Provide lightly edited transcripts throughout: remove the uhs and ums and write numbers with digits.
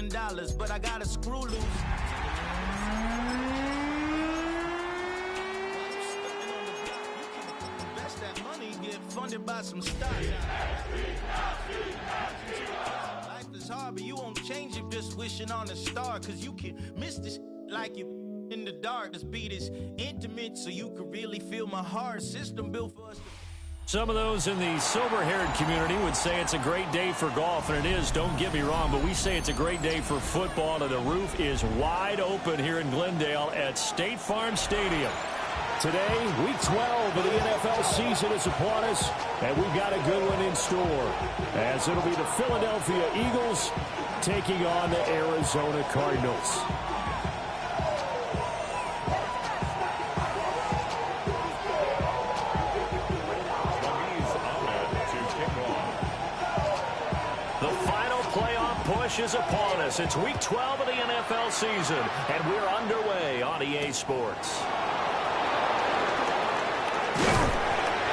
$1,000,000, but I got a screw loose. Invest that money, get funded by some stocks. Life is hard, but you won't change it just wishing on a star, cause you can miss this like you in the dark. This beat is intimate, so you can really feel my heart. System built for us to... Some of those in the silver-haired community would say it's a great day for golf, and it is, don't get me wrong, but we say it's a great day for football, and the roof is wide open here in Glendale at State Farm Stadium. Today, Week 12 of the NFL season is upon us, and we've got a good one in store, as it'll be the Philadelphia Eagles taking on the Arizona Cardinals. Is upon us. It's Week 12 of the NFL season, and we're underway on EA Sports.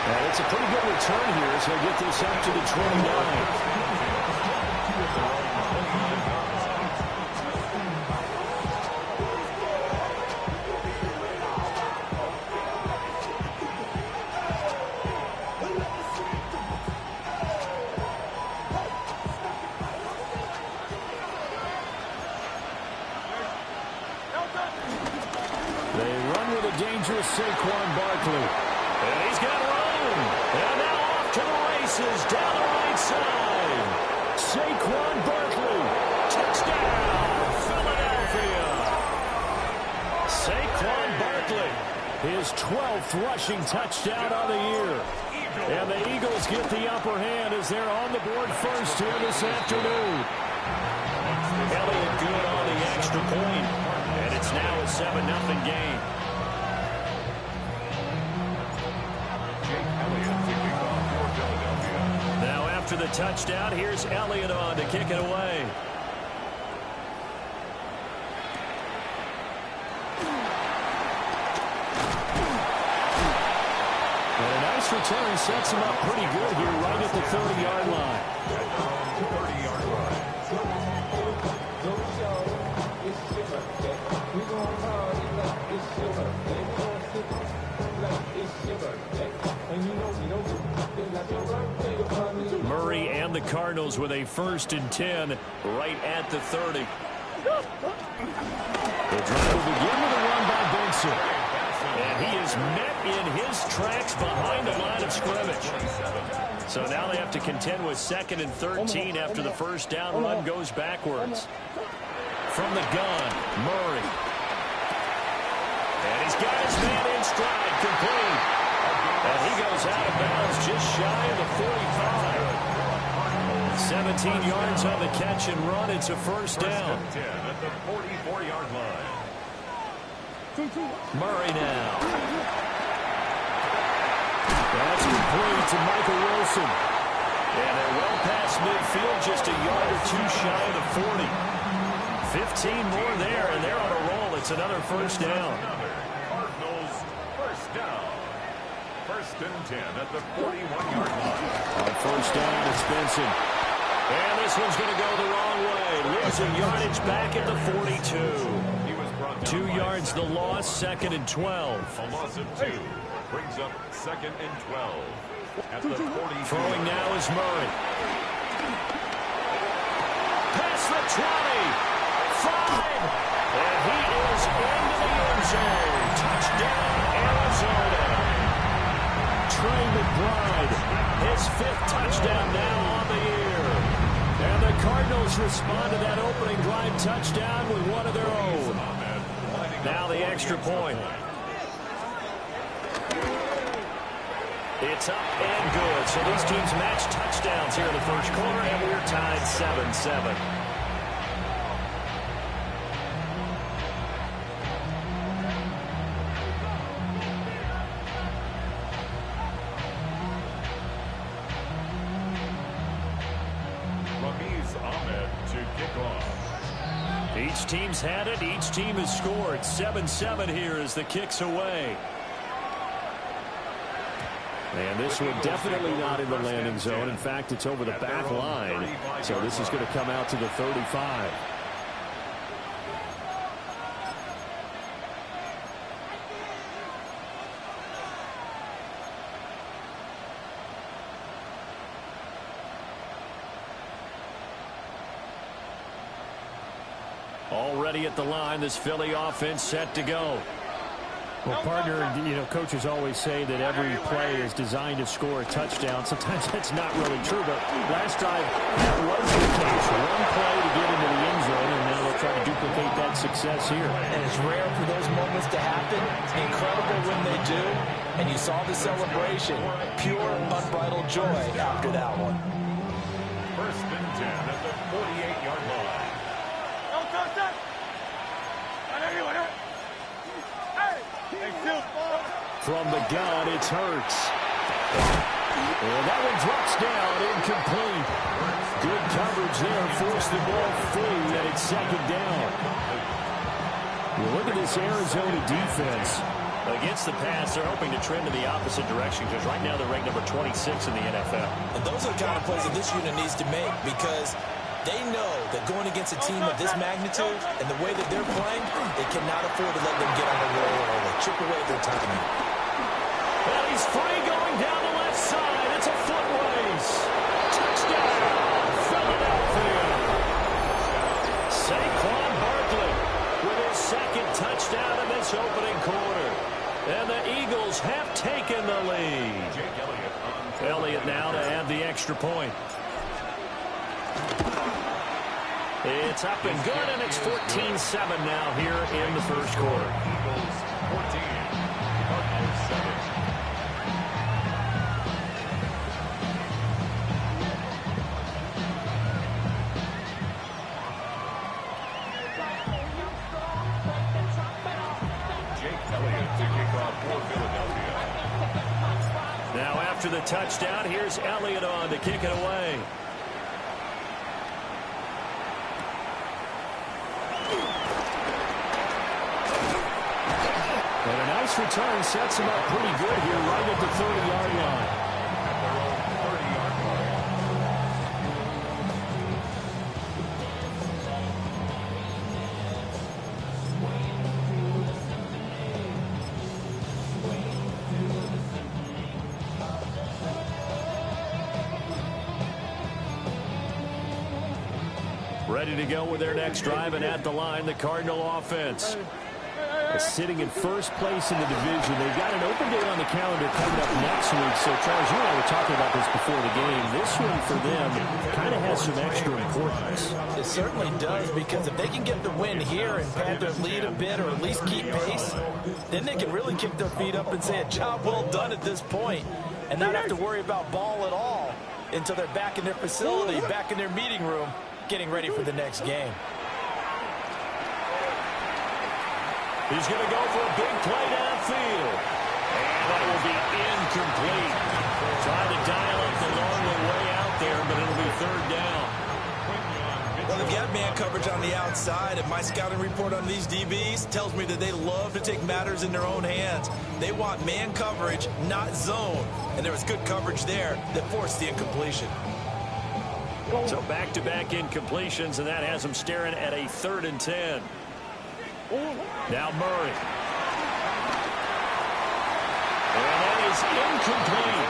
And it's a pretty good return here as they get this up to the 29. Saquon Barkley. And he's got room. And now off to the races down the right side. Saquon Barkley. Touchdown, Philadelphia. Saquon Barkley. His 12th rushing touchdown on the year. And the Eagles get the upper hand as they're on the board first here this afternoon. Elliott good on the extra point. And it's now a 7-0 game. After the touchdown, here's Elliott on to kick it away. And a nice return sets him up pretty good here right at the 30-yard line. Murray and the Cardinals with a 1st and 10 right at the 30. The drive will begin with a run by Benson. And he is met in his tracks behind the line of scrimmage. So now they have to contend with 2nd and 13 after the first down run goes backwards. From the gun, Murray. And he's got his man in stride, complete. And he goes out of bounds just shy of the 45. 17 yards on the catch and run. It's a first down. 10 at the 44-yard line. Murray now. That's complete to Michael Wilson. And they're well past midfield, just a yard or two shy of the 40. 15 more there, and they're on a roll. It's another first down. Cardinals first down. 1st and 10 at the 41-yard line. On first down, it's Benson. And this one's going to go the wrong way. Losing yardage back at the 42. 2 yards the loss, 2nd and 12. A loss of 2 brings up 2nd and 12 at the 40. Throwing now is Murray. Past the 20. 5. And he is into the end zone. Touchdown, Arizona. Trey McBride, his 5th touchdown now on the year. And the Cardinals respond to that opening drive touchdown with one of their own. Now the extra point. It's up and good. So these teams match touchdowns here in the first quarter, and we're tied 7-7. Each team's had it. Each team has scored. 7-7 here as the kick's away. And this one definitely not in the landing zone. In fact, it's over the back line. So this is going to come out to the 35. Already at the line, this Philly offense set to go. Well, partner, coaches always say that every play is designed to score a touchdown. Sometimes that's not really true, but last drive, that was the case. One play to get into the end zone, and now they'll try to duplicate that success here. And it's rare for those moments to happen. Incredible when they do. And you saw the celebration. Pure, unbridled joy after that one. First and 10 at the 48-yard line. From the gun, it's Hurts. And that one drops down, incomplete. Good coverage there, forced the ball free, and it's second down. Well, look at this Arizona defense. Against the pass, they're hoping to trend in the opposite direction because right now they're ranked number 26 in the NFL. And those are the kind of plays that this unit needs to make because they know that going against a team of this magnitude and the way that they're playing, they cannot afford to let them get on the roll early. Chip away their timing. Well, he's free going down the left side. It's a foot race. Touchdown, Philadelphia. Saquon Barkley with his second touchdown in this opening quarter. And the Eagles have taken the lead. Elliott now to add the extra point. It's up and good, and it's 14-7 now here in the first quarter. Eagles 14, Cardinals 7. Now after the touchdown, here's Elliott on to kick it away. And a nice return sets him up pretty good here right at the 30-yard line. At their own 30-yard line. Ready to go with their next drive, and at the line, the Cardinal offense. Sitting in first place in the division. They've got an open day on the calendar coming up next week. So, Charles, you and I were talking about this before the game. This one for them kind of has some extra importance. It certainly does, because if they can get the win here and pad their lead a bit or at least keep pace, then they can really kick their feet up and say a job well done at this point and not have to worry about ball at all until they're back in their facility, back in their meeting room, getting ready for the next game. He's going to go for a big play downfield. And that will be incomplete. Trying to dial up the long way out there, but it'll be third down. Well, they've got man coverage on the outside, and my scouting report on these DBs tells me that they love to take matters in their own hands. They want man coverage, not zone. And there was good coverage there that forced the incompletion. So back-to-back incompletions, and that has them staring at a 3rd and 10. Now Murray. And that is incomplete.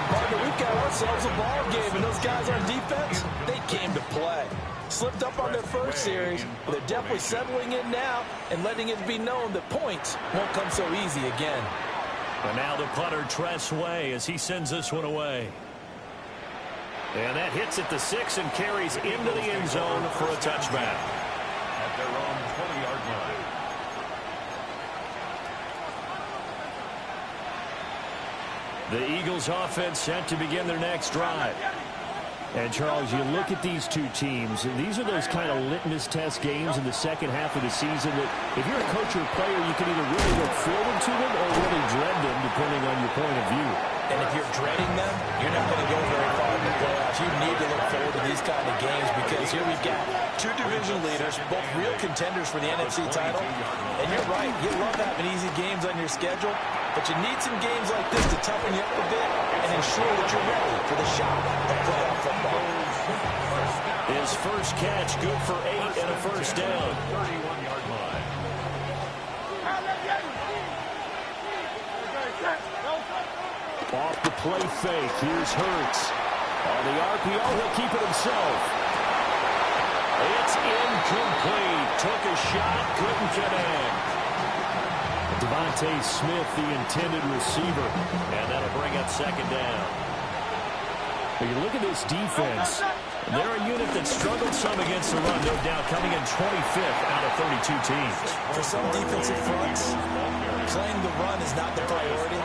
Partner, we've got ourselves a ball game, and those guys on defense, they came to play. Slipped up on their first series, but they're definitely settling in now and letting it be known that points won't come so easy again. And now the punter, Tress Way, as he sends this one away. And that hits at the 6 and carries into the end zone for a touchback. At their own 20-yard line. The Eagles offense set to begin their next drive. And, Charles, you look at these two teams, and these are those kind of litmus test games in the second half of the season that if you're a coach or a player, you can either really look forward to them or really dread them, depending on your point of view. And if you're dreading them, you're not going to go very far in the playoffs. You need to look forward to these kind of games because here we've got two division leaders, both real contenders for the NFC title. And you're right, you love having easy games on your schedule, but you need some games like this to toughen you up a bit and ensure that you're ready for the shot at playoff football. His first catch, good for 8 and a first down. 31-yard line. Off the play fake, here's Hurts. On the RPO, he'll keep it himself. It's Incomplete. Took a shot. Couldn't connect. Devontae Smith, the intended receiver. And that'll bring up second down. But you look at this defense. They're a unit that struggled some against the run, no doubt, coming in 25th out of 32 teams. For some defensive fronts, playing the run is not the priority.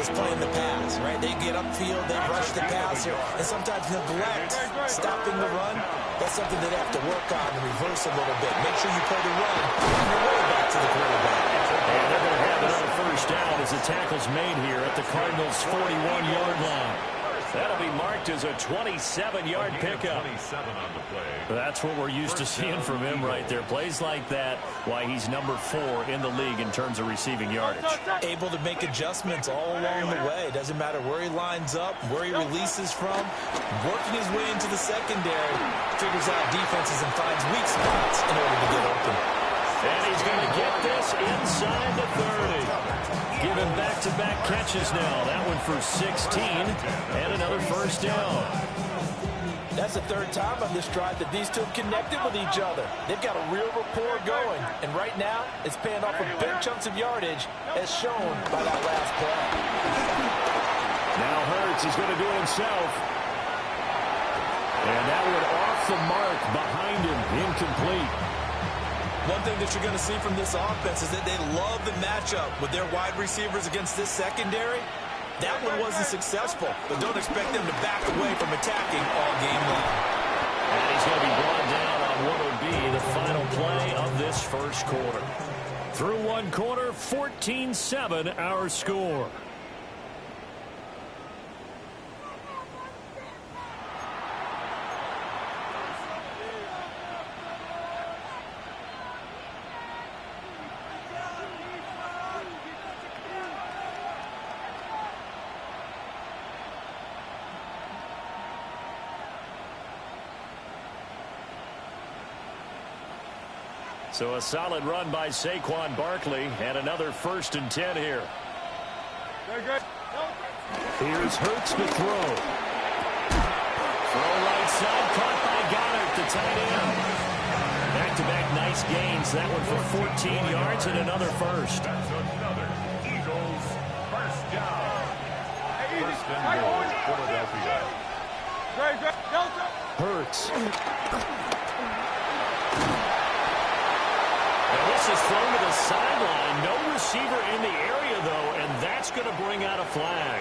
It's playing the pass, right? They get upfield, they rush the passer, and sometimes neglect stopping the run. That's something they have to work on and reverse a little bit. Make sure you play the run on your way back to the quarterback. And they're going to have another first down as the tackle's made here at the Cardinals' 41-yard line. That'll be marked as a 27-yard pickup. That's what we're used to seeing from him right there. Plays like that, why he's number 4 in the league in terms of receiving yardage. Able to make adjustments all along the way. Doesn't matter where he lines up, where he releases from. Working his way into the secondary, figures out defenses and finds weak spots in order to get open. And he's going to get this inside the 30. Given back-to-back catches now. That one for 16 and another first down. That's the third time on this drive that these two have connected with each other. They've got a real rapport going. And right now, it's paying off with big chunks of yardage as shown by that last play. Now Hurts is going to do it himself. And that one off the mark behind him. Incomplete. One thing that you're going to see from this offense is that they love the matchup with their wide receivers against this secondary. That one wasn't successful, but don't expect them to back away from attacking all game long. And he's going to be brought down on what will be the final play of this first quarter. Through one quarter, 14-7 our score. So a solid run by Saquon Barkley and another 1st and 10 here. Here's Hurts to throw. Throw right side, caught by Goddard, the tight end. Back-to-back nice gains. That one for 14 yards and another first. That's another Eagles first down. First and goal, Philadelphia. Hurts. This is thrown to the sideline. No receiver in the area, though, and that's going to bring out a flag.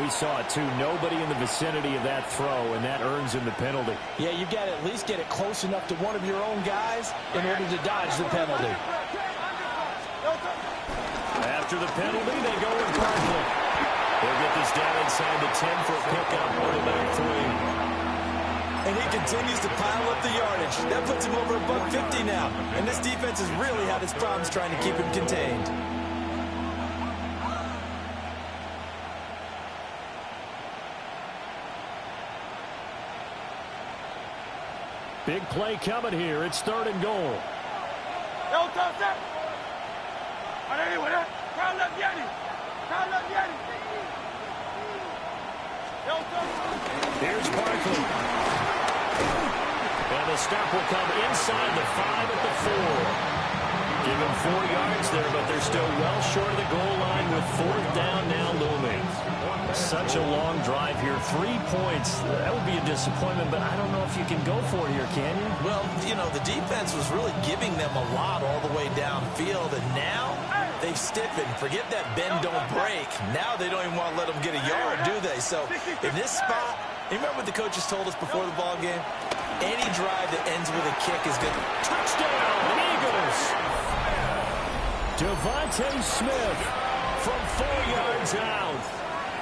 We saw it, too. Nobody in the vicinity of that throw, and that earns him the penalty. Yeah, you've got to at least get it close enough to one of your own guys in order to dodge the penalty. After the penalty, they go with Barkley. They'll get this down inside the 10 for a pickup on about 3. And he continues to pile up the yardage. That puts him over $150 now. And this defense has really had its problems trying to keep him contained. Big play coming here. It's 3rd and goal. Here's Barkley. And the stop will come inside the 5 at the 4. Give them 4 yards there, but they're still well short of the goal line with 4th down now looming. Such a long drive here. 3 points. That would be a disappointment, but I don't know if you can go for it here, can you? Well, you know, the defense was really giving them a lot all the way downfield, and now they've stiffened. Forget that bend, don't break. Now they don't even want to let them get a yard, do they? So in this spot, you remember what the coaches told us before the ball game? Any drive that ends with a kick is good. Touchdown, Eagles! Devontae Smith from 4 yards out.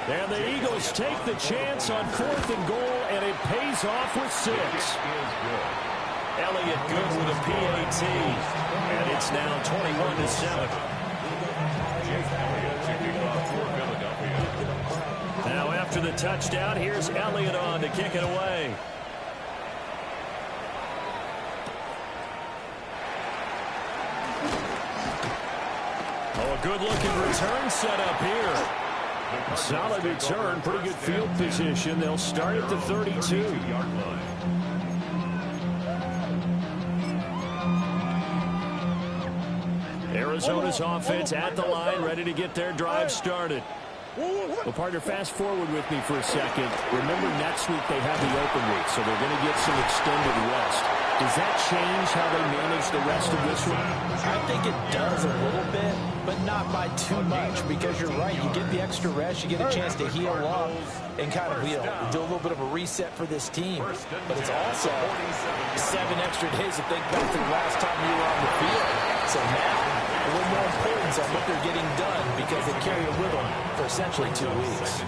And the Eagles take the chance on 4th and goal, and it pays off with 6. Elliott good with a PAT. And it's now 21-7. Now after the touchdown, here's Elliott on to kick it away. Oh, a good-looking return set up here. A solid return, pretty good field position. They'll start at the 32. Arizona's offense at the line, ready to get their drive started. Well, partner, fast forward with me for a second. Remember, next week they have the open week, so they're going to get some extended rest. Does that change how they manage the rest of this one? I think it does a little bit, but not by too much, because you're right. You get the extra rest. You get a chance to heal up and kind of do a little bit of a reset for this team. But it's also 7 extra days to think back to the last time you were on the field. So now, a little more importance on what they're getting done because they carry it with them for essentially 2 weeks.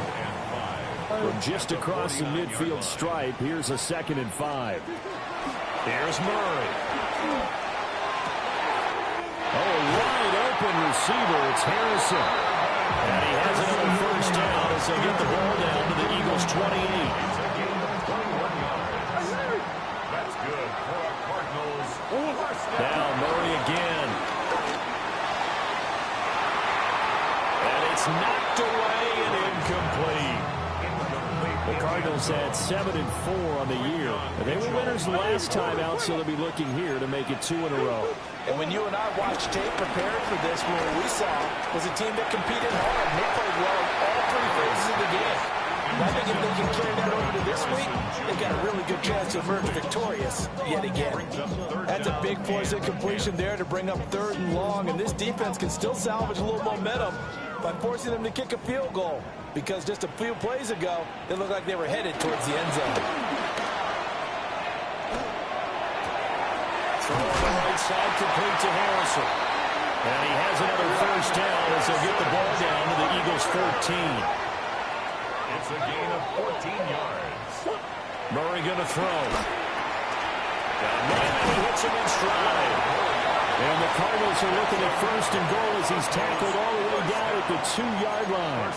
From just across the midfield stripe, here's a 2nd and 5. Here's Murray. Oh, wide open receiver. It's Harrison. And he has another first down as they'll get the ball down to the Eagles' 28. That's good for our Cardinals. Now Murray again. And it's knocked away and incomplete. The Cardinals had 7-4 on the year. They were winners last time out, so they'll be looking here to make it 2 in a row. And when you and I watched tape preparing for this, what we saw was a team that competed hard. They played well all 3 phases of the game. And I think if they can carry that over to this week, they've got a really good chance to emerge victorious yet again. That's a big force incompletion there to bring up 3rd and long, and this defense can still salvage a little momentum by forcing them to kick a field goal, because just a few plays ago, they looked like they were headed towards the end zone. Throw on the right side, complete to Harrison. And he has another first down as they'll get the ball down to the Eagles' 14. It's a gain of 14 yards. Murray going to throw. Man, he hits him in stride. And the Cardinals are looking at 1st and goal as he's tackled all the way down at the 2-yard line.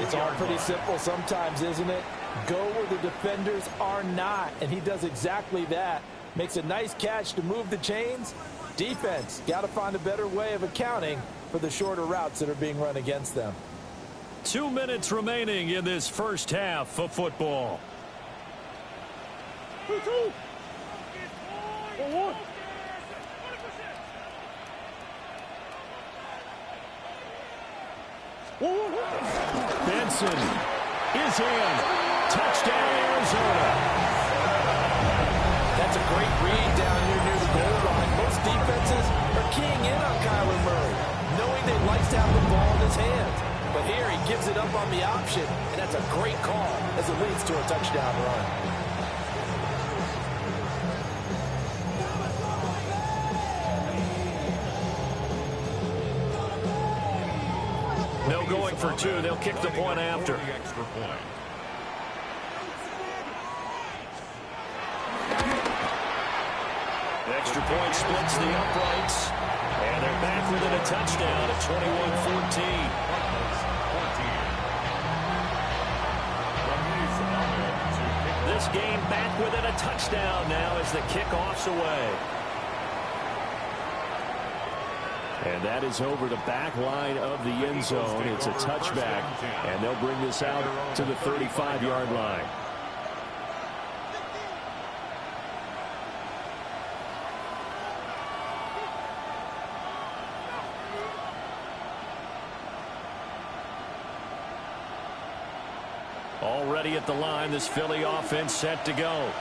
It's all pretty simple sometimes, isn't it? Go where the defenders are not, and he does exactly that. Makes a nice catch to move the chains. Defense, got to find a better way of accounting for the shorter routes that are being run against them. 2 minutes remaining in this first half of football. Benson is in. Touchdown, Arizona. That's a great read down here near the goal line. Most defenses are keying in on Kyler Murray, knowing they like to have the ball in his hands. But here he gives it up on the option, and that's a great call as it leads to a touchdown run. No going for 2. They'll kick the point after. Extra point. The extra point splits the uprights. And they're back within a touchdown at 21-14. This game back within a touchdown now as the kickoff's away. And that is over the back line of the end zone. It's a touchback, and they'll bring this out to the 35-yard line. Already at the line, this Philly offense set to go.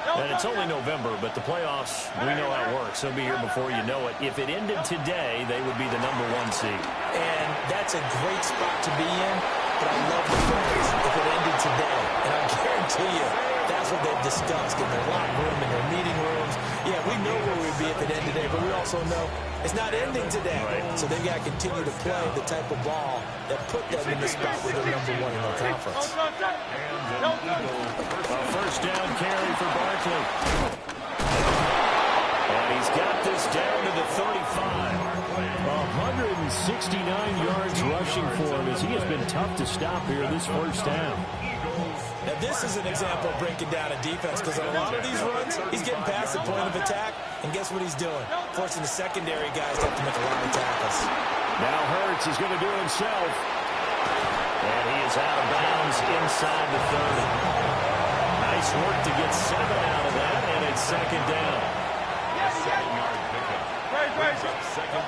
And it's only November, but the playoffs, we know how it works. They'll be here before you know it. If it ended today, they would be the #1 seed. And that's a great spot to be in, but I love the phrase, if it ended today. And I guarantee you, that's what they've discussed in their locker room, in their meeting rooms. Yeah, we know where we'd be if it ended today, but we also know it's not ending today. Right. So they've got to continue to play the type of ball that put them in the spot where they're #1 in their conference. A first down carry for Barkley. And he's got this down to the 35. 169 yards rushing for him as he has been tough to stop here this first down. Now, this is an example of breaking down a defense, because on a lot of these runs, he's getting past the point of attack, and guess what he's doing? Forcing the secondary guys to have to make a lot of tackles. Now Hurts is going to do it himself. And he is out of bounds inside the 30. Nice work to get 7 out of that, and it's second down. 7-yard pickup. Brings up second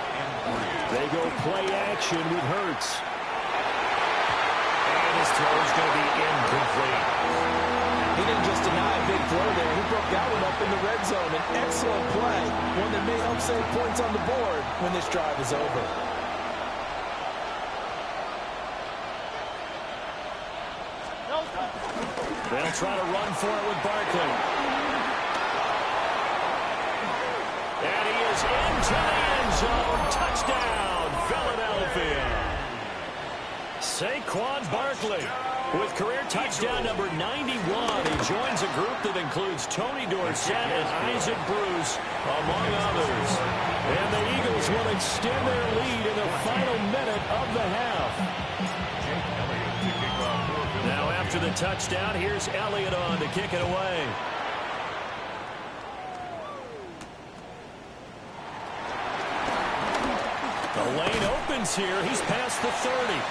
play action with Hurts. And his throw is going to be incomplete. He didn't just deny a big throw there. He broke that one up in the red zone. An excellent play, one that may help save points on the board when this drive is over. They'll try to run for it with Barkley. And he is into the end zone. Touchdown, Philadelphia. Saquon Barkley with career touchdown number 91. He joins a group that includes Tony Dorsett and Isaac Bruce, among others. And the Eagles will extend their lead in the final minute of the half. Now after the touchdown, here's Elliott on to kick it away. The lane opens here. He's past the 30.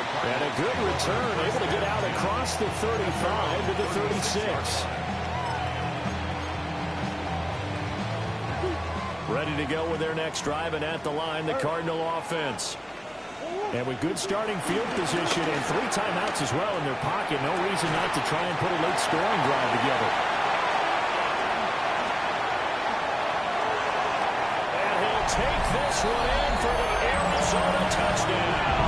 And a good return, able to get out across the 35 to the 36. Ready to go with their next drive, and at the line, the Cardinal offense. And with good starting field position and 3 timeouts as well in their pocket, no reason not to try and put a late scoring drive together. And he'll take this one in for the Arizona touchdown.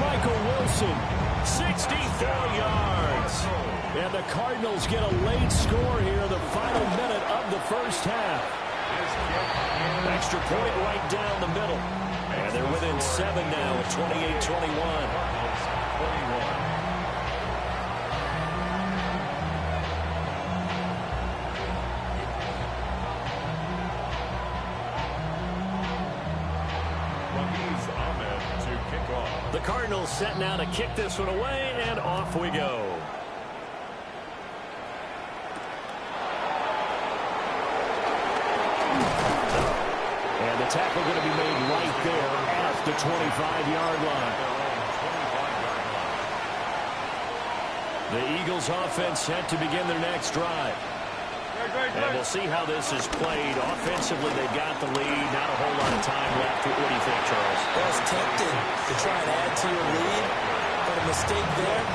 Michael Wilson, 64 yards. And the Cardinals get a late score here, the final minute of the first half. Extra point right down the middle. And they're within 7 now at 28-21. The Cardinals set now to kick this one away, and off we go. And the tackle going to be made right there at the 25-yard line. The Eagles offense set to begin their next drive. And we'll see how this is played. Offensively, they've got the lead. Not a whole lot of time left. What do you think, Charles? Well, it's tempting to try and add to your lead, but a mistake there,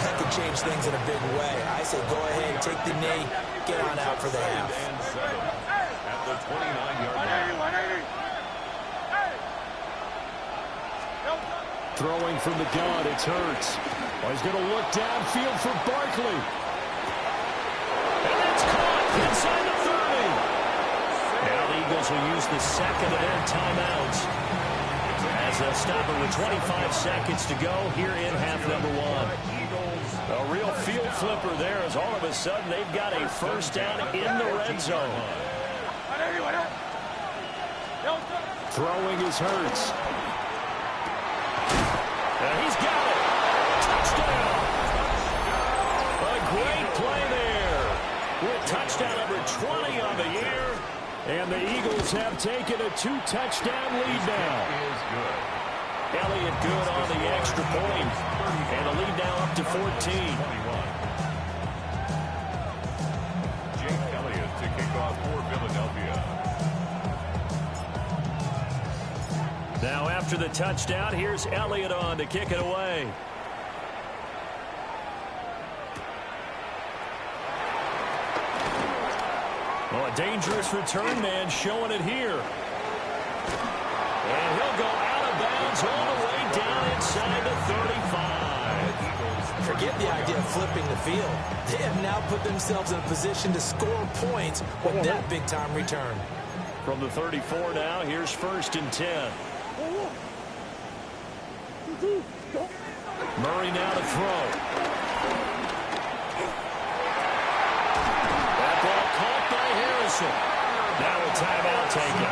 that could change things in a big way. I say go ahead, take the knee, get on out for the half. At the 29-yard line. Throwing from the gun, it's Hurts. Oh, he's going to look downfield for Barkley. And that's caught inside the 30. Now the Eagles will use the second of their timeouts as they'll stop it with 25 seconds to go here in half number 1. A real field flipper there as all of a sudden they've got a first down in the red zone. Throwing is Hurts. And he's got it. Touchdown. A great play there with touchdown number 20 on the year. And the Eagles have taken a 2-touchdown lead now. Elliott good on the extra point. And the lead now up to 14. Jake Elliott to kick off for Philadelphia. Now after the touchdown, here's Elliott on to kick it away. Well, a dangerous return man showing it here. And he'll go out of bounds all the way down inside the 35. Forget the idea of flipping the field. They have now put themselves in a position to score points with that big-time return. From the 34 now, here's 1st and 10. Murray now to throw. That ball caught by Harrison. Now a timeout taken.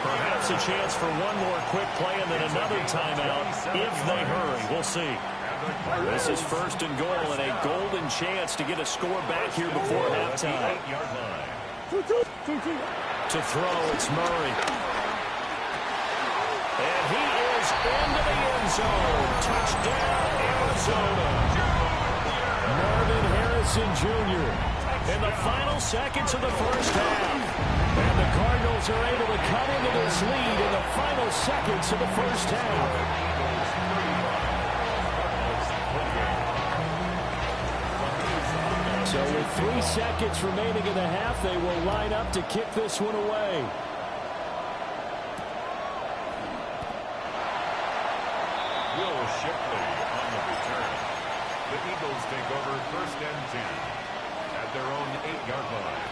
Perhaps a chance for one more quick play and then another timeout if they hurry. We'll see. This is 1st and goal and a golden chance to get a score back here before halftime. To throw, it's Murray. And he is into the end zone. Touchdown, Arizona. Marvin Harrison Jr. in the final seconds of the first half. And the Cardinals are able to cut into this lead in the final seconds of the first half. So with 3 seconds remaining in the half, they will line up to kick this one away. Will Shipley on the return. The Eagles take over 1st and 10 at their own 8-yard line.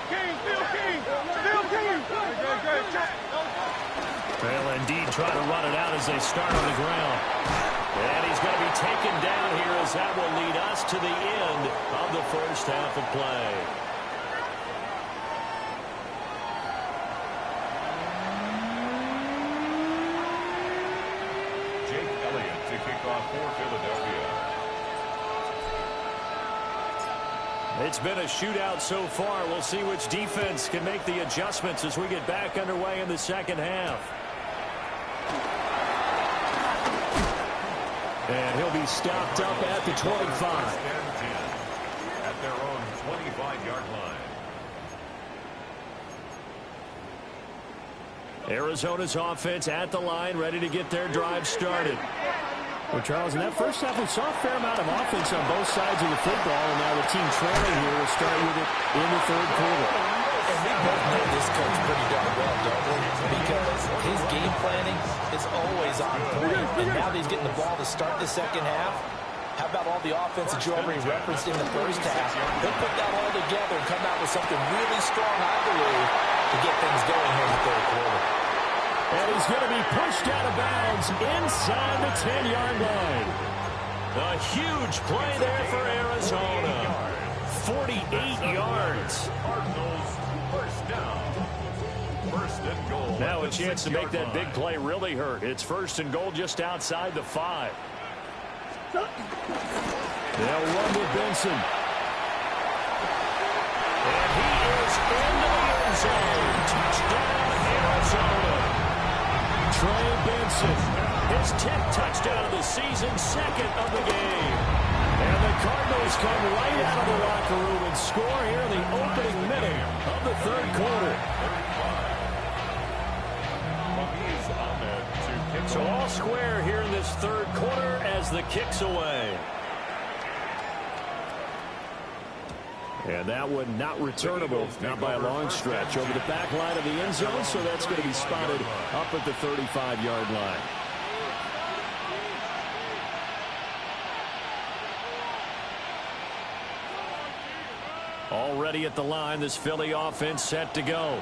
King, Bill King, Bill King. They'll indeed try to run it out as they start on the ground. And he's going to be taken down here as that will lead us to the end of the first half of play. Jake Elliott to kick off for Philadelphia. It's been a shootout so far. We'll see which defense can make the adjustments as we get back underway in the second half. And he'll be stopped up at the 25. At their own 25-yard line. Arizona's offense at the line, ready to get their drive started. Well, Charles, in that first half, we saw a fair amount of offense on both sides of the football, and now the team trailing here will start with it in the third quarter. And we both know this coach pretty darn well, don't we? Because his game planning is always on point. And now that he's getting the ball to start the second half, how about all the offense that you already referenced in the first half? He'll put that all together and come out with something really strong, I believe, to get things going here in the third quarter. And he's going to be pushed out of bounds inside the 10-yard line. A huge play there for Arizona. 48 yards. Cardinals first down. 1st and goal. Now a chance to make that big play really hurt. It's 1st and goal just outside the 5. They'll run with Benson. And he is into the end zone. Touchdown, Arizona. Trey Benson, his 10th touchdown of the season, 2nd of the game. And the Cardinals come right out of the locker room and score here in the opening minute of the third quarter. So all square here in this third quarter as the kick's away. And that one not returnable, not by a long stretch, over the back line of the end zone, so that's going to be spotted up at the 35-yard line. Already at the line, this Philly offense set to go.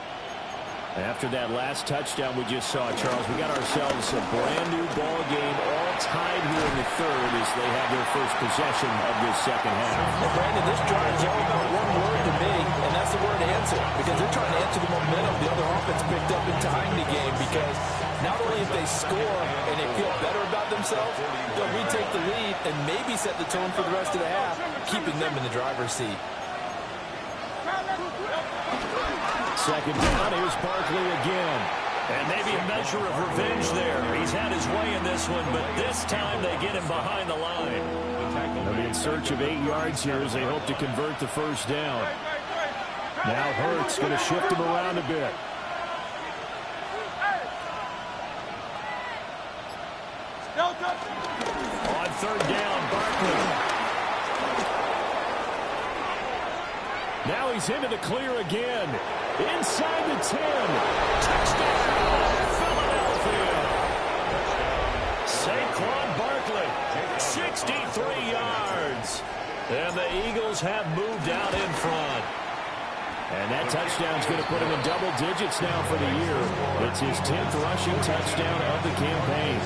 After that last touchdown we just saw, Charles, we got ourselves a brand-new ball game, all tied here in the third as they have their first possession of this second half. Well, Brandon, this drive is all about one word to me, and that's the word answer, because they're trying to answer the momentum the other offense picked up in time in the game, because not only if they score and they feel better about themselves, they'll retake the lead and maybe set the tone for the rest of the half, keeping them in the driver's seat. Second down, here's Barkley again. And maybe a measure of revenge there. He's had his way in this one, but this time they get him behind the line. They'll be in search of 8 yards here as they hope to convert the first down. Now Hurts going to shift him around a bit. On third down, Barkley. Now he's into the clear again. Inside the 10. Touchdown, Philadelphia. Saquon Barkley, 63 yards. And the Eagles have moved out in front. And that touchdown's going to put him in double digits now for the year. It's his 10th rushing touchdown of the campaign.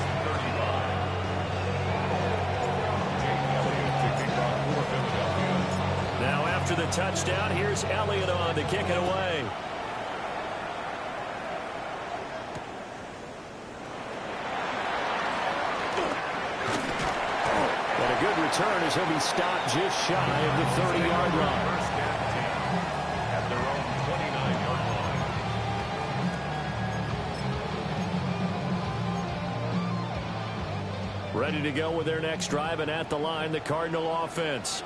Now after the touchdown, here's Elliott on to kick it away. And a good return as he'll be stopped just shy of the 30-yard line. At their own 29-yard line. Ready to go with their next drive, and at the line, the Cardinal offense.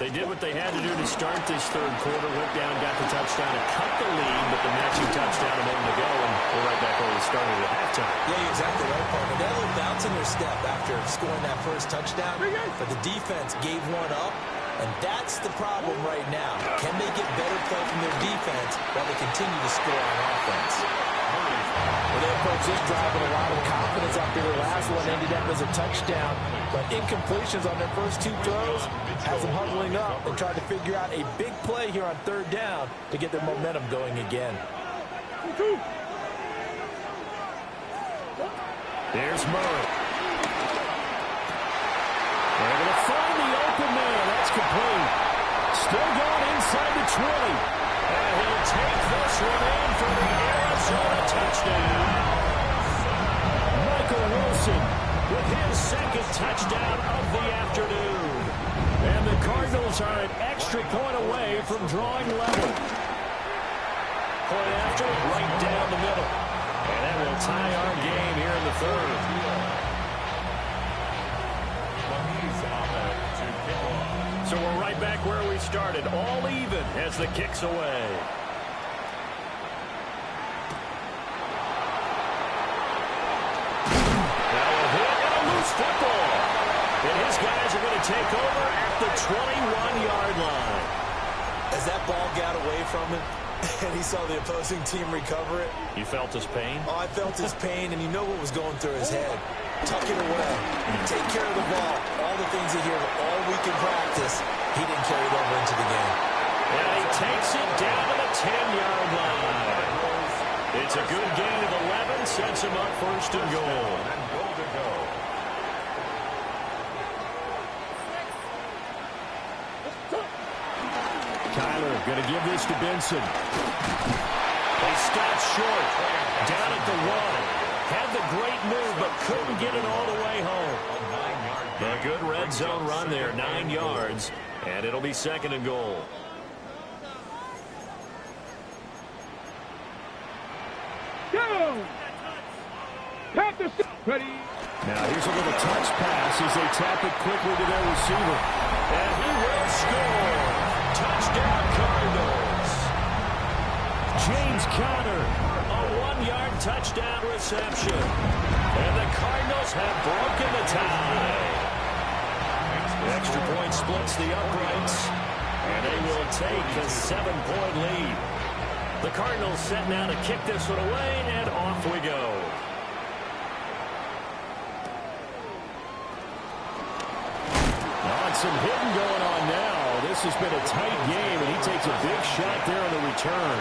They did what they had to do to start this third quarter. Went down, got the touchdown, and cut the lead, but the matching touchdown a moment ago, and we're right back where we started at halftime. Yeah, you're exactly right, Paul. They had a little bounce in their step after scoring that first touchdown, but the defense gave one up, and that's the problem right now. Can they get better play from their defense while they continue to score on offense? Well, they approach this drive with a lot of confidence after their last one ended up as a touchdown, but incompletions on their first two throws has them huddling up and trying to figure out a big play here on third down to get their momentum going again. There's Murray. They're able to find the open man. That's complete. Still going inside the 20. And he'll take this one in for the Arizona touchdown. Michael Wilson with his second touchdown of the afternoon. And the Cardinals are an extra point away from drawing level. Point after, right down the middle. And that will tie our game here in the third. So we're right back where we started, all even as the kick's away. Now a hit and a loose football. And his guys are going to take over at the 21-yard line. As that ball got away from him, and he saw the opposing team recover it. You felt his pain? Oh, I felt his pain, and you know what was going through his head. Tuck it away. Take care of the ball. All the things he hears all week in practice, he didn't carry it over into the game. And he takes it down to the 10-yard line. It's a good gain of 11, sets him up first and goal. Kyler going to give this to Benson. They stopped short. Down at the 1. Had the great move, but couldn't get it all the way home. A good red zone run there, 9 yards. And it'll be second and goal. Go! Ready. Now here's a little touch pass as they tap it quickly to their receiver. And he will score. Touchdown Cardinals. James Conner, a 1-yard touchdown reception. And the Cardinals have broken the tie. Extra point splits the uprights. And they will take a 7-point lead. The Cardinals set now to kick this one away, and off we go. Some hitting going on now. This has been a tight game, and he takes a big shot there on the return.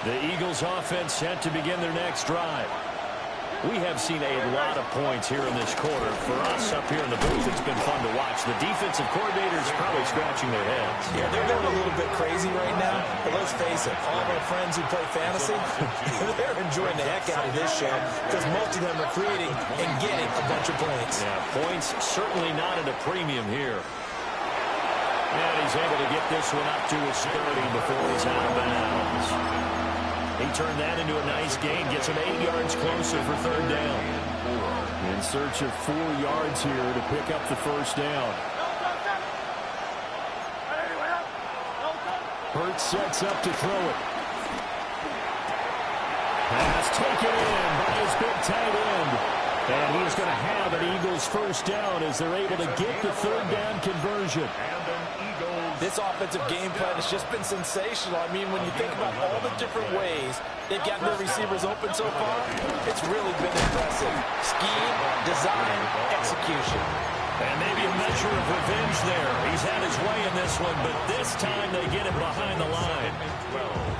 The Eagles offense set to begin their next drive. We have seen a lot of points here in this quarter. For us up here in the booth, it's been fun to watch. The defensive coordinators probably scratching their heads. Yeah, they're going a little bit crazy right now. But let's face it, all of our friends who play fantasy, they're enjoying the heck out of this show because most of them are creating and getting a bunch of points. Yeah, points certainly not at a premium here. And he's able to get this one up to his 30 before he's out of bounds. He turned that into a nice gain, gets him 8 yards closer for third down. In search of 4 yards here to pick up the first down. Hurts sets up to throw it. Pass taken in by his big tight end. And he is going to have an Eagles first down as they're able to get the third down conversion. This offensive game plan has just been sensational. I mean, when you think about all the different ways they've gotten their receivers open so far, it's really been impressive. Scheme, design, execution. And maybe a measure of revenge there. He's had his way in this one, but this time they get him behind the line.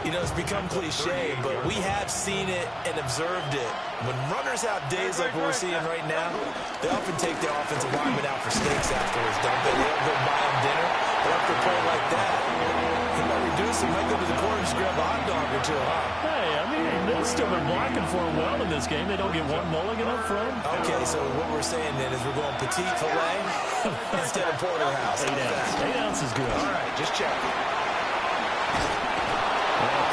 You know, it's become cliche, but we have seen it and observed it. When runners have days like we're seeing right now, they often take their offensive linemen out for steaks afterwards, don't they? They don't go buy them dinner. But after a play like that, he might reduce him, might go to the corner and just grab a hot dog or two, huh? Hey, I mean, they've still been blocking for him well in this game. They don't get one mulligan up front. Okay, so what we're saying then is we're going petite filet instead of porterhouse. 8 ounces. 8 ounces is good. All right, just check.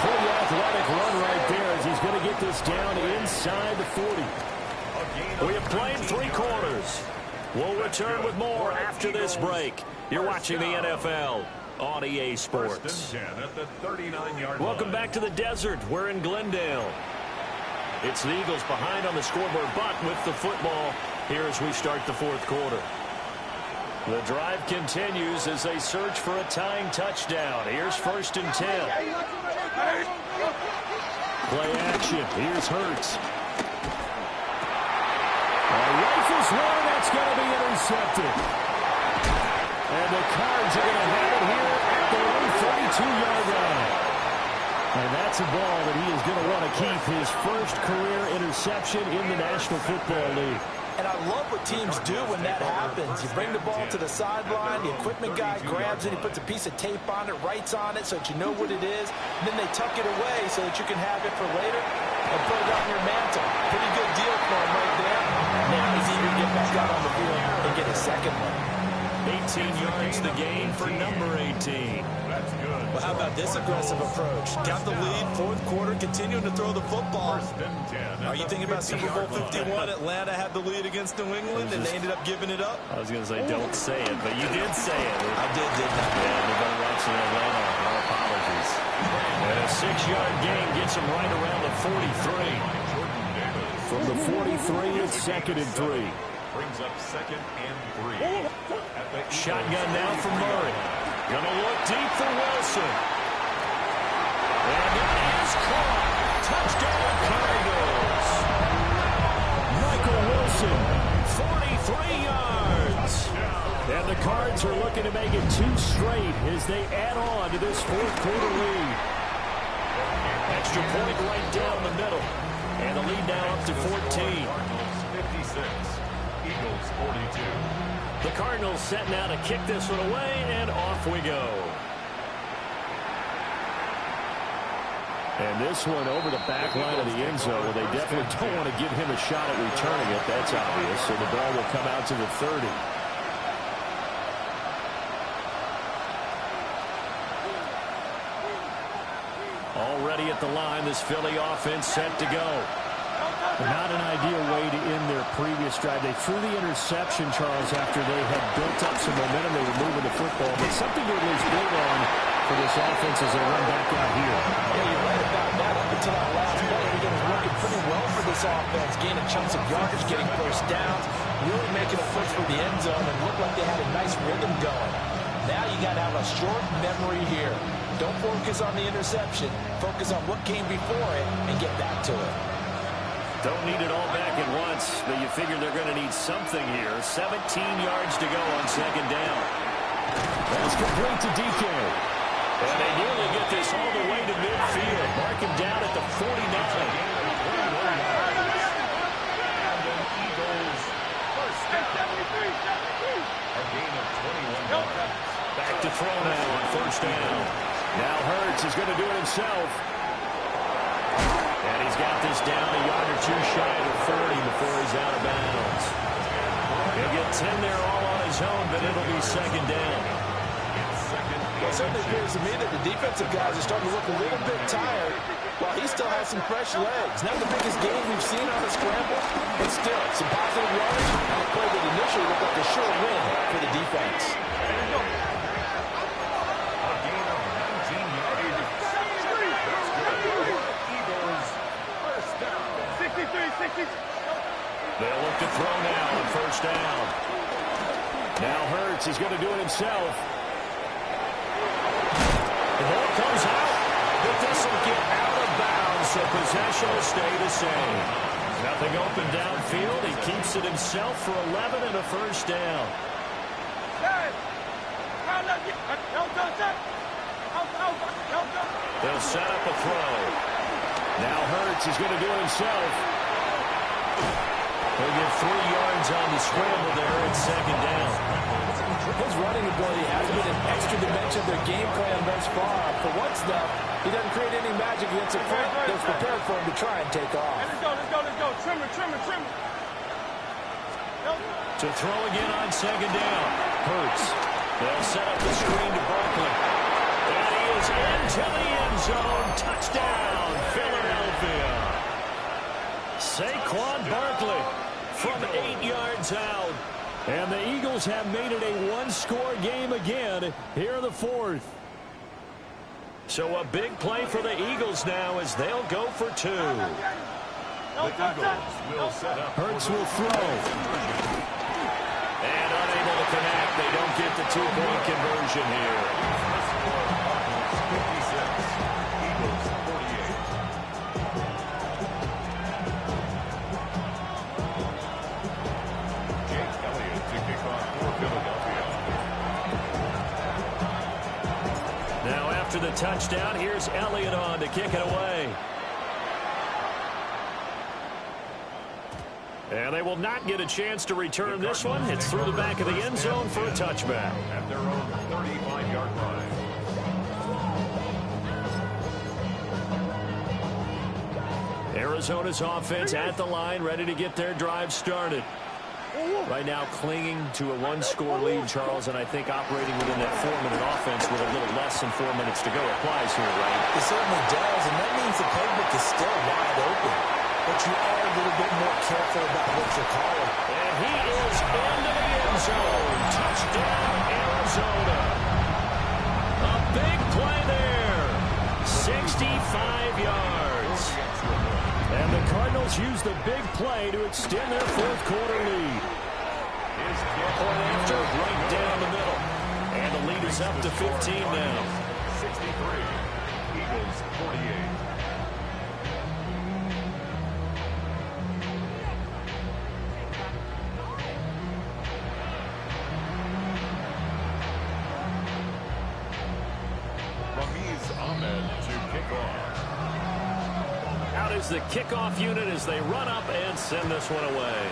Pretty athletic run right there as he's going to get this down inside the 40. We have played 3 quarters. We'll return with more after this break. You're watching the NFL on EA Sports. Welcome back to the desert. We're in Glendale. It's the Eagles behind on the scoreboard, but with the football here as we start the 4th quarter. The drive continues as they search for a tying touchdown. Here's 1st and 10. Play action. Here's Hurts. Rifles one, that's going to be intercepted. And the Cards are going to have it here at their own 32-yard line. And that's a ball that he is going to want to keep, his first career interception in the National Football League. And I love what teams do when that happens. You bring the ball to the sideline, the equipment guy grabs it, he puts a piece of tape on it, writes on it so that you know what it is, and then they tuck it away so that you can have it for later and put it on your mantle. Pretty good deal for him right there. Now he's eager to get back out on the field and get his second one. 18 yards the gain for number 18. That's good. Well, how about this aggressive approach? Got the lead, 4th quarter, continuing to throw the football. Are you thinking about Super Bowl 51? Atlanta had the lead against New England, and they ended up giving it up? I was going to say, don't say it, but you did say it. I didn't I? Yeah, anybody watching Atlanta, our apologies. And a 6-yard gain gets him right around the 43. From the 43, it's 2nd and 3. Brings up 2nd and 3. Shotgun now for Murray. Gonna look deep for Wilson. And it is caught. Touchdown Cardinals. Michael Wilson, 43 yards. And the Cards are looking to make it 2 straight as they add on to this 4th quarter lead. Extra point right down the middle. And the lead now up to 14. 56. Eagles 42. The Cardinals set now to kick this one away, and off we go. And this one over the back line of the end zone. Well, they definitely don't want to give him a shot at returning it. That's obvious. So the ball will come out to the 30. Already at the line, this Philly offense set to go. Not an ideal way to end their previous drive. They threw the interception, Charles, after they had built up some momentum. They were moving the football, but something to at least build on for this offense as they run back out here. Yeah, you're right about that. Up until that last play, everything was working pretty well for this offense, gaining chunks of yardage, getting first downs, really making a push for the end zone, and looked like they had a nice rhythm going. Now you got to have a short memory here. Don't focus on the interception. Focus on what came before it and get back to it. Don't need it all back at once, but you figure they're going to need something here. 17 yards to go on 2nd down. That's complete to DK. And they nearly get this all the way to midfield. Mark him down at the 49. And then Eagles first down. A gain of 21 yards. Back to throw now on 1st down. Now Hurts is going to do it himself. And he's got this down a yard or 2 shy of the 40 before he's out of bounds. He'll get 10 there all on his own, but it'll be 2nd down. Well, it certainly appears to me that the defensive guys are starting to look a little bit tired while he still has some fresh legs. Not the biggest game we've seen on the scramble, but still, some positive yards on a play that initially looked like a sure win for the defense. They'll look to throw now on 1st down. Now Hurts is going to do it himself. The ball comes out, but this will get out of bounds, so possession will stay the same. Nothing open downfield. He keeps it himself for 11 and a 1st down. They'll set up a throw. Now Hurts is going to do it himself. He'll get 3 yards on the scramble there at 2nd down. His running ability has been an extra dimension of their game plan thus far. For once, though, he doesn't create any magic against a front that's prepared for him to try and take off. Let's go. Trim it. To throw again on 2nd down. Hurts. They'll set up the screen to Barkley. And he is into the end zone. Touchdown, Philadelphia. Saquon Barkley from 8 yards out. And the Eagles have made it a one-score game again here in the fourth. So a big play for the Eagles now as they'll go for 2. The Eagles will set up. Hurts will throw. And unable to connect. They don't get the 2-point conversion here. 56. Eagles 48. Jake Elliott to kick off for Philadelphia. Now after the touchdown, here's Elliott on to kick it away. And they will not get a chance to return this one. It's through the back of the end zone for a touchback. At their own 35-yard line. Arizona's offense at the line, ready to get their drive started. Right now clinging to a one-score lead, Charles, and I think operating within that 4-minute offense with a little less than 4 minutes to go applies here, right? It certainly does, and that means the playbook is still wide open. But you are a little bit more careful about what you're calling. And he is into the end zone. Touchdown, Arizona. A big play there. 65 yards. And the Cardinals use the big play to extend their fourth-quarter lead. Point after, right down the middle. And the lead is up to 15 now. 63. Eagles 48. The kickoff unit as they run up and send this one away.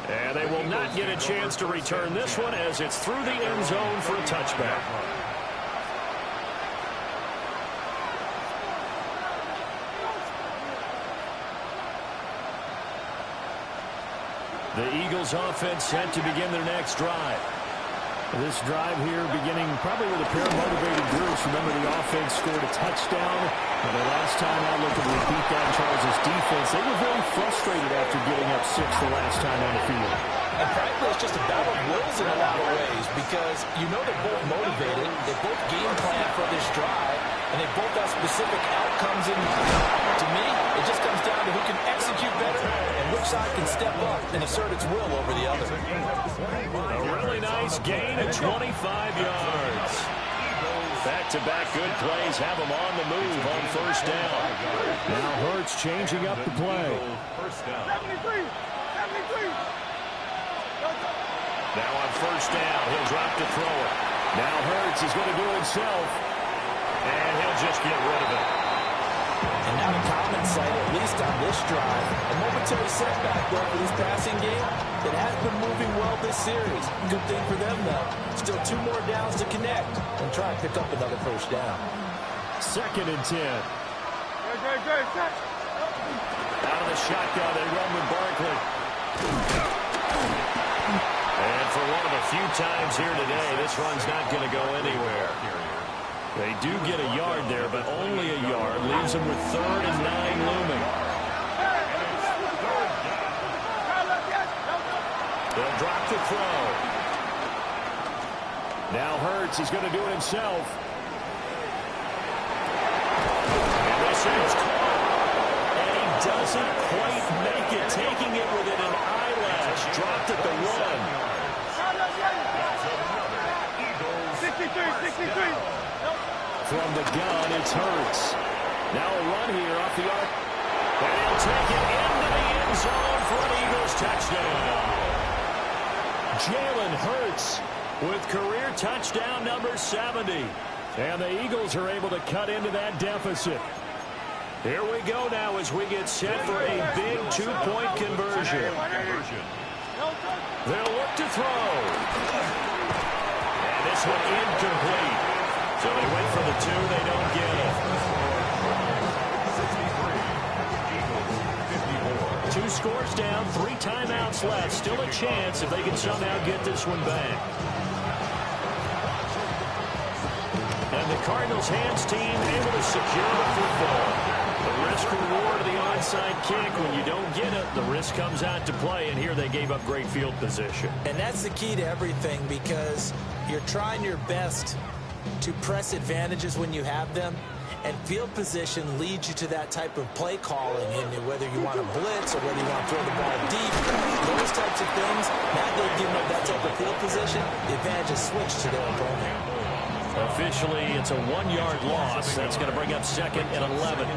And they will not get a chance to return this one as it's through the end zone for a touchback. The Eagles offense set to begin their next drive. This drive here beginning probably with a pair of motivated groups. Remember, the offense scored a touchdown. And the last time I looked at repeat that in Charles' defense, they were very frustrated after getting up 6 the last time on the field. And frankly, it's just a battle of wills in a lot of ways because you know they're both motivated. They both game plan for this drive, and they both have specific outcomes in mind. To me, it just comes down to who can execute better and which side can step up and assert its will over the other. A really nice gain of 25 yards. Back-to-back good plays have them on the move on first down. Now Hurts changing up the play. First down. 73. 73. Now on first down, he'll drop to throw it. Now Hurts is going to do it himself. And he'll just get rid of it. And now a common sight, at least on this drive. A momentary setback, though, for this passing game. It has been moving well this series. Good thing for them, though. Still 2 more downs to connect and try and pick up another first down. 2nd and 10. Great. Out of the shotgun, they run with Barkley. And for one of the few times here today, this run's not going to go anywhere. They do get a yard there, but only a yard. Leaves them with 3rd and 9 looming. They'll drop the throw. Now Hurts is going to do it himself. And this is caught. And he doesn't quite make it, taking it within an eyelash. Dropped at the 63. 63. From the gun, it's Hurts. Now a run here off the arc. And he'll take it into the end zone for an Eagles touchdown. Jalen Hurts with career touchdown number 70. And the Eagles are able to cut into that deficit. Here we go now as we get set for a big 2-point conversion. They'll look to throw. And this one incomplete. So they went for the 2, they don't get it. 2 scores down, 3 timeouts left. Still a chance if they can somehow get this one back. And the Cardinals' hands team able to secure the football. The risk reward of the onside kick. When you don't get it, the risk comes out to play, and here they gave up great field position. And that's the key to everything, because you're trying your best to press advantages when you have them, and field position leads you to that type of play calling, and whether you want to blitz or whether you want to throw the ball deep, those types of things. Now they've given up that type of field position, the advantage is switched to their opponent. Officially, it's a 1-yard loss. That's going to bring up 2nd and 11.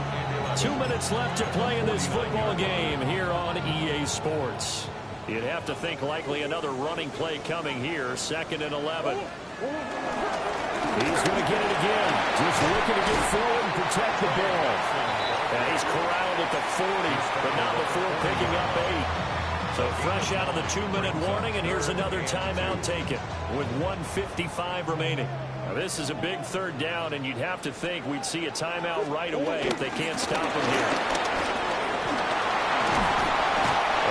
2 minutes left to play in this football game here on EA Sports. You'd have to think likely another running play coming here. 2nd and 11. He's going to get it again. Just looking to get forward and protect the ball. And he's corralled at the 40, but not before picking up 8. So fresh out of the 2-minute warning, and here's another timeout taken with 1:55 remaining. Now this is a big 3rd down, and you'd have to think we'd see a timeout right away if they can't stop him here.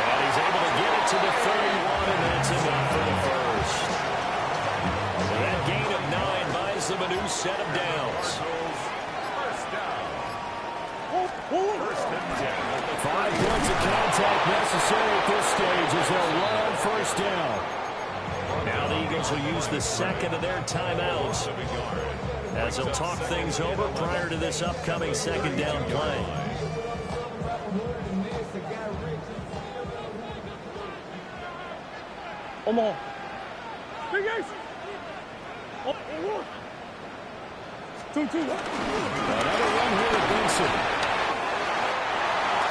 And he's able to get it to the 31, and that's enough for the first. And that gain of 9 buys them a new set of downs. First down. First and 10. 5 points of contact necessary at this stage as they'll run on first down. Now the Eagles will use the 2nd of their timeouts as they'll talk things over prior to this upcoming 2nd down play. Omaha. Big Ace. Oh, 2-2. Another run here with Benson.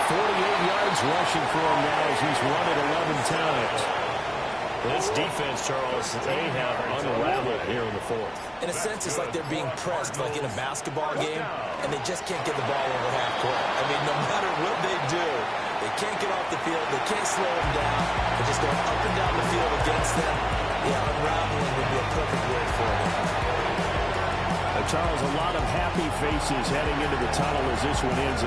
48 yards rushing for him now as he's run it 11 times. This defense, Charles, they have unraveled here in the 4th. In a sense, it's like they're being pressed like in a basketball game, and they just can't get the ball over half court. I mean, no matter what they do, they can't get off the field. They can't slow them down. They're just going up and down the field against them. Yeah, unraveling would be a perfect word for them. Charles, a lot of happy faces heading into the tunnel as this one ends.